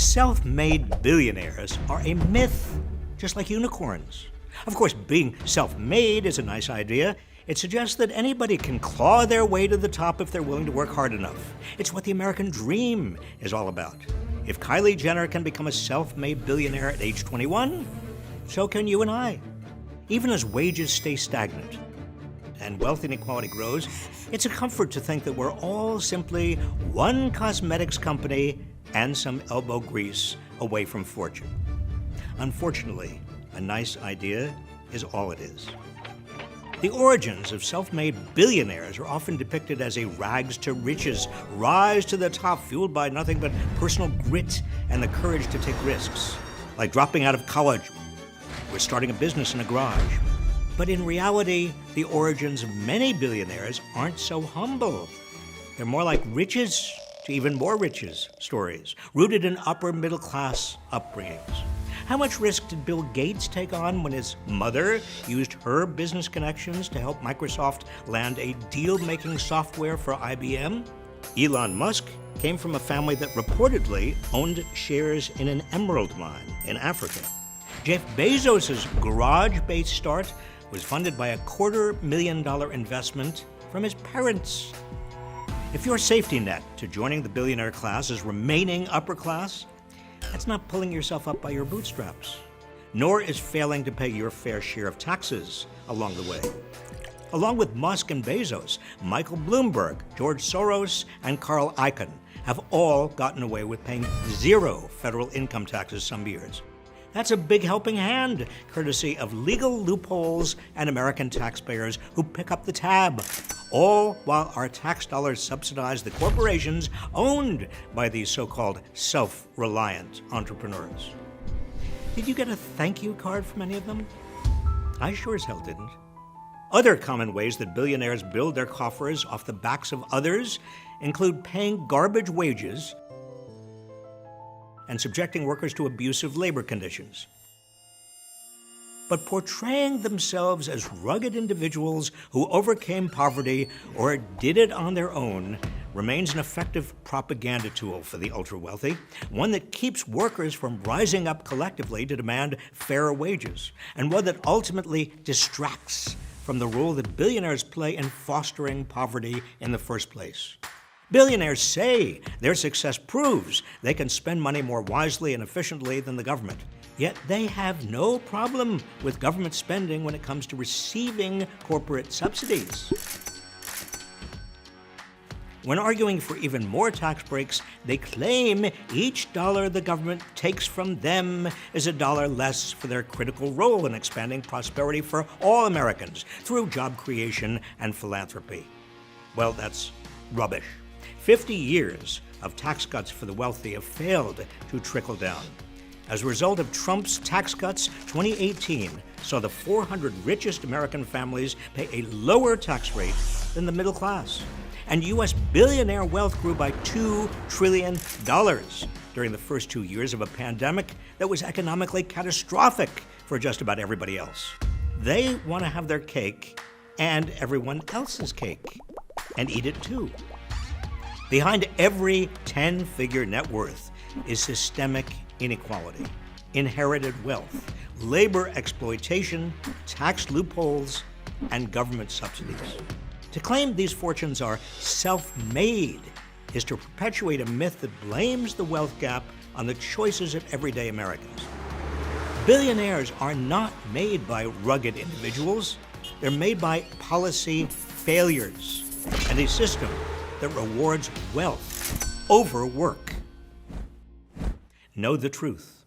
Self-made billionaires are a myth, just like unicorns. Of course, being self-made is a nice idea. It suggests that anybody can claw their way to the top if they're willing to work hard enough. It's what the American dream is all about. If Kylie Jenner can become a self-made billionaire at age 21, so can you and I. Even as wages stay stagnant and wealth inequality grows, it's a comfort to think that we're all simply one cosmetics company and some elbow grease away from fortune. Unfortunately, a nice idea is all it is. The origins of self-made billionaires are often depicted as a rags to riches, rise to the top fueled by nothing but personal grit and the courage to take risks, like dropping out of college or starting a business in a garage. But in reality, the origins of many billionaires aren't so humble. They're more like riches to even more riches stories, rooted in upper middle class upbringings. How much risk did Bill Gates take on when his mother used her business connections to help Microsoft land a deal-making software for IBM? Elon Musk came from a family that reportedly owned shares in an emerald mine in Africa. Jeff Bezos' garage-based start was funded by a $250,000 investment from his parents. If your safety net to joining the billionaire class is remaining upper class, that's not pulling yourself up by your bootstraps, nor is failing to pay your fair share of taxes along the way. Along with Musk and Bezos, Michael Bloomberg, George Soros, and Carl Icahn have all gotten away with paying 0 federal income taxes some years. That's a big helping hand, courtesy of legal loopholes and American taxpayers who pick up the tab, all while our tax dollars subsidize the corporations owned by these so-called self-reliant entrepreneurs. Did you get a thank you card from any of them? I sure as hell didn't. Other common ways that billionaires build their coffers off the backs of others include paying garbage wages and subjecting workers to abusive labor conditions. But portraying themselves as rugged individuals who overcame poverty or did it on their own remains an effective propaganda tool for the ultra-wealthy, one that keeps workers from rising up collectively to demand fairer wages, and one that ultimately distracts from the role that billionaires play in fostering poverty in the first place. Billionaires say their success proves they can spend money more wisely and efficiently than the government. Yet they have no problem with government spending when it comes to receiving corporate subsidies. When arguing for even more tax breaks, they claim each dollar the government takes from them is a dollar less for their critical role in expanding prosperity for all Americans through job creation and philanthropy. Well, that's rubbish. 50 years of tax cuts for the wealthy have failed to trickle down. As a result of Trump's tax cuts, 2018 saw the 400 richest American families pay a lower tax rate than the middle class. And U.S. billionaire wealth grew by $2 trillion during the first 2 years of a pandemic that was economically catastrophic for just about everybody else. They want to have their cake and everyone else's cake and eat it too. Behind every 10-figure net worth is systemic inequality, inherited wealth, labor exploitation, tax loopholes, and government subsidies. To claim these fortunes are self-made is to perpetuate a myth that blames the wealth gap on the choices of everyday Americans. Billionaires are not made by rugged individuals. They're made by policy failures and a system that rewards wealth over work. Know the truth.